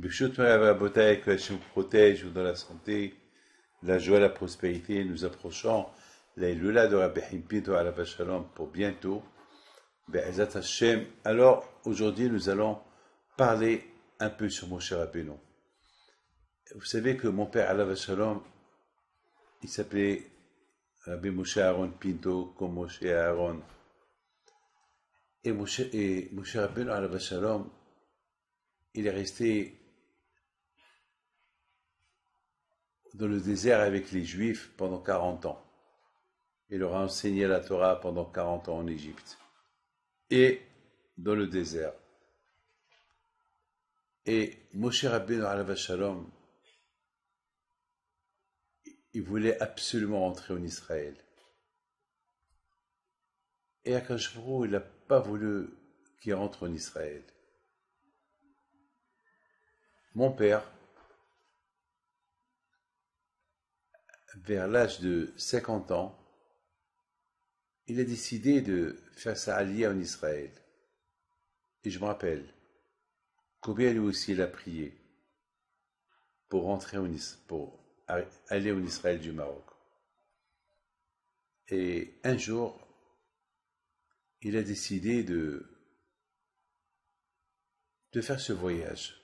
Bishut Rabotai, que Hachem protège, ou dans la santé, la joie, la prospérité. Nous approchons la Lula de Rabbi Himpito à la Shalom pour bientôt. Be'ezat Hashem. Alors, aujourd'hui, nous allons parler un peu sur Moshe Rabbeinu. Vous savez que mon père, Alav Shalom, il s'appelait Rabbi Moshe Aaron Pinto, comme Moshe Aaron. Et Moshe Rabbeinu, Alav Shalom, il est resté dans le désert avec les Juifs pendant 40 ans. Il leur a enseigné la Torah pendant 40 ans en Égypte. Et dans le désert. Et Moshe Rabbeinu, Alav Shalom, il voulait absolument rentrer en Israël. Et Akadosh Baruch Hu, il n'a pas voulu qu'il rentre en Israël. Mon père, vers l'âge de 50 ans, il a décidé de faire sa aliyah en Israël. Et je me rappelle combien lui aussi il a prié pour rentrer pour aller en Israël du Maroc. Et un jour, il a décidé de faire ce voyage.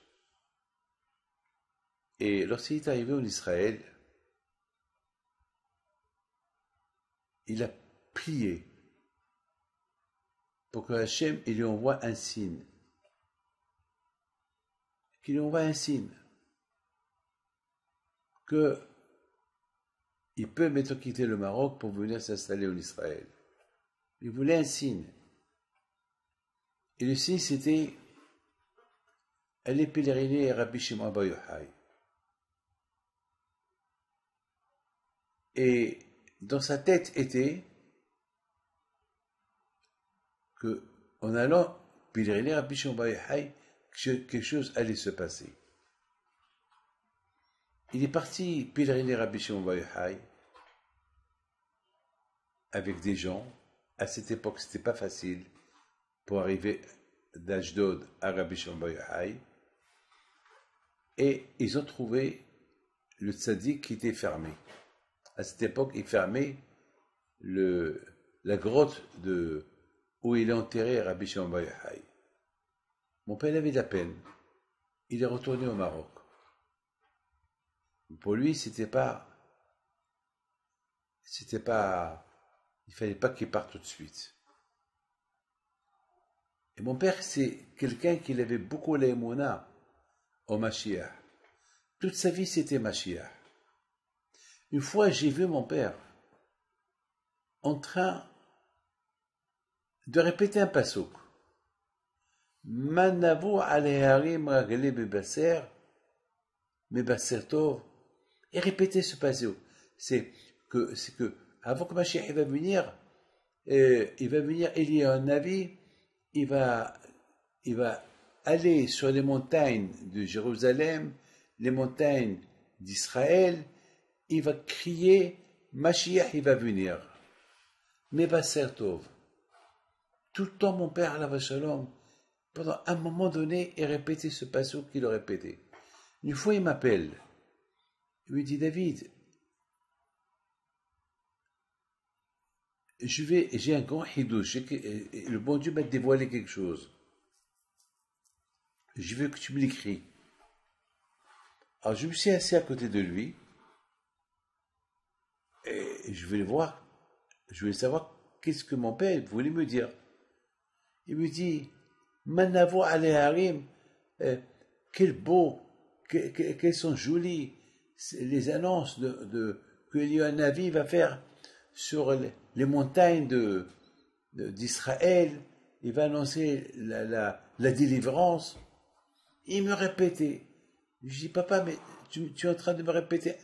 Et lorsqu'il est arrivé en Israël, il a prié pour que Hachem il lui envoie un signe. Qu'il lui envoie un signe. Que il peut maintenant quitter le Maroc pour venir s'installer en Israël. Il voulait un signe. Et le signe, c'était aller pèleriner à Rabbi Shimon Bar Yochai. Et dans sa tête était que, en allant pèleriner à Rabbi Shimon Bar Yochai, quelque chose allait se passer. Il est parti pèleriner à Rabbi Shimon Bar Yochai avec des gens. À cette époque, c'était pas facile pour arriver d'Ashdod à Rabbi Shimon Bar Yochai. Et ils ont trouvé le tzaddik qui était fermé. À cette époque, il fermait la grotte où il est enterré Rabbi Shimon Bar Yochai. Mon père avait de la peine. Il est retourné au Maroc. Pour lui, il fallait pas qu'il parte tout de suite. Et mon père, c'est quelqu'un qui avait beaucoup l'émouna au Mashiach. Toute sa vie, c'était Mashiach. Une fois, j'ai vu mon père en train de répéter un passouk. Manavu aleharim ragli bebaser, mebaser tov. Et répéter ce passouk. C'est que, avant que Mashiach va venir, il y a un avis, il va aller sur les montagnes de Jérusalem, les montagnes d'Israël, il va crier, Mashiach, il va venir. Mebaser tov. Tout le temps, mon père, Alav Shalom, pendant un moment donné, il répétait ce passouk qu'il a répété. Une fois, il m'appelle. Il me dit, David, j'ai un grand hidouche, le bon Dieu m'a dévoilé quelque chose. Je veux que tu me l'écris. Alors, je me suis assis à côté de lui, et je voulais savoir qu'est-ce que mon père voulait me dire. Il me dit, Manavo Aleharim, quelles sont jolies les annonces que Navi va faire sur les montagnes d'Israël. Il va annoncer la délivrance. Il me répétait. Je dis, papa, mais tu es en train de me répéter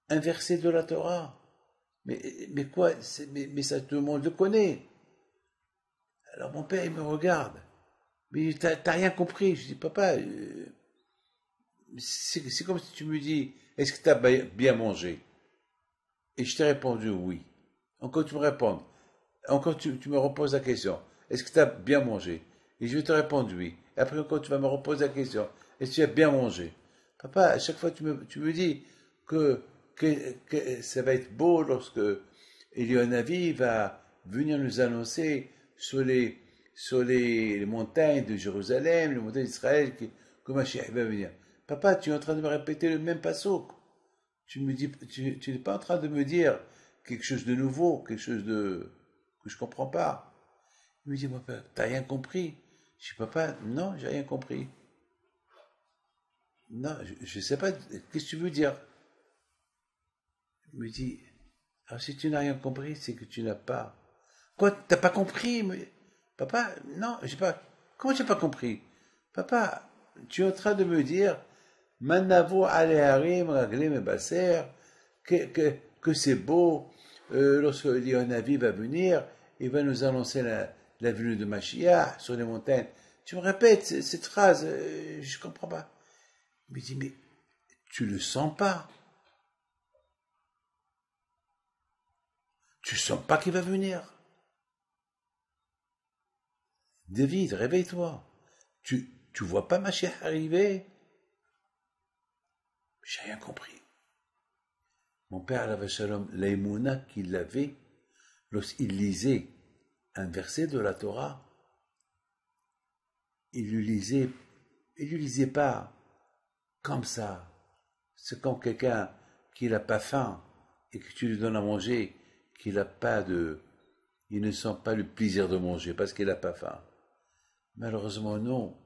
un verset de la Torah. Mais quoi, mais ça, tout le monde le connaît. Alors mon père, il me regarde. Mais t'as rien compris. Je dis, papa, c'est comme si tu me dis, est-ce que tu as bien mangé? Et je t'ai répondu oui. Encore tu me réponds. Encore tu me reposes la question. Est-ce que tu as bien mangé? Et je vais te répondre oui. Et après, quand tu vas me reposer la question, est-ce que tu as bien mangé? Papa, à chaque fois, tu me dis que ça va être beau lorsque Elionavi va venir nous annoncer sur les montagnes de Jérusalem, les montagnes d'Israël, que Mashiach va venir. Papa, tu es en train de me répéter le même passouk. Tu n'es pas en train de me dire quelque chose de nouveau, quelque chose que je comprends pas. Il me dit, mon père, t'as rien compris? Je dis, papa, non, j'ai rien compris. Non, je sais pas, qu'est-ce que tu veux dire? Il me dit, alors si tu n'as rien compris, c'est que tu n'as pas. Quoi, t'as pas compris? Papa, non, j'ai pas. Comment j'ai pas compris? Papa, tu es en train de me dire, Manavo Aleharim, Raglim et Basser, que c'est beau, lorsque Lionavi va venir, il va nous annoncer la venue de Mashiach sur les montagnes. Tu me répètes cette phrase, je comprends pas. Il me dit, mais tu le sens pas? Tu sens pas qu'il va venir? David, réveille-toi. Tu vois pas Mashiach arriver? J'ai rien compris. Mon père, Alav Shalom, l'aïmouna qu'il avait lorsqu'il lisait un verset de la Torah, il lui lisait pas comme ça. C'est comme quelqu'un qui n'a pas faim et que tu lui donnes à manger, il ne sent pas le plaisir de manger parce qu'il n'a pas faim. Malheureusement, non.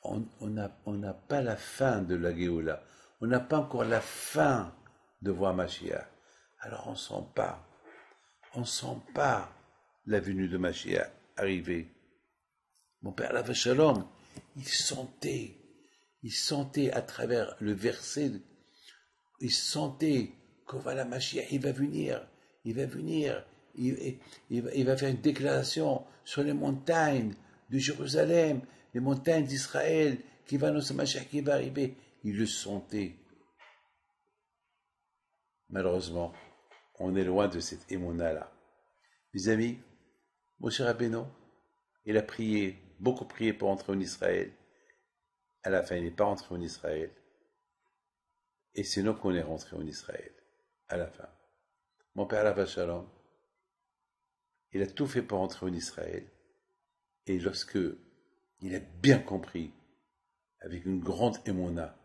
On n'a pas la fin de la Géoula. On n'a pas encore la fin de voir Mashiach. Alors on sent pas la venue de Mashiach arriver. Mon père, Alav Shalom, il sentait à travers le verset, il sentait que voilà Mashiach, il va venir, il va faire une déclaration sur les montagnes de Jérusalem, les montagnes d'Israël, qui va annoncer Mashiach qui va arriver. Il le sentait. Malheureusement, on est loin de cette émona-là. Mes amis, Moshe Rabbeinu, il a prié, beaucoup prié pour entrer en Israël. À la fin, il n'est pas rentré en Israël. Et c'est nous qu'on est rentré en Israël, à la fin. Mon père, Alav Shalom, il a tout fait pour entrer en Israël. Et lorsque il a bien compris, avec une grande émona,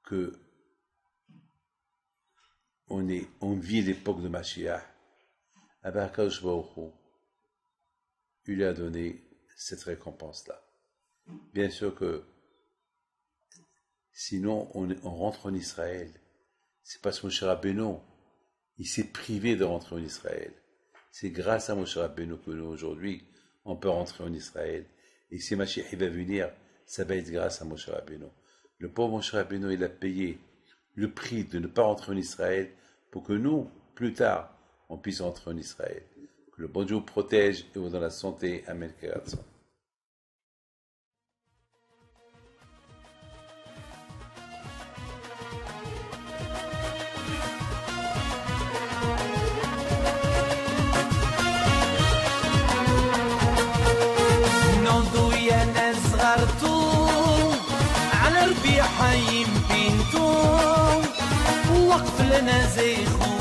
que on vit l'époque de Mashiach, Akadosh Baruch Hu, il lui a donné cette récompense-là. Bien sûr que sinon on rentre en Israël, c'est parce que Moshe Rabbeinu, il s'est privé de rentrer en Israël. C'est grâce à Moshe Rabbeinu que nous aujourd'hui on peut rentrer en Israël. Et si Mashiach va venir, ça va être grâce à Moshe Rabbeinu. Le pauvre Moshe Rabbeinu, il a payé le prix de ne pas rentrer en Israël pour que nous, plus tard, on puisse rentrer en Israël. Que le bon Dieu vous protège et vous donne la santé. Amen. على ربيع حيم بنتو وقف لنا زي خو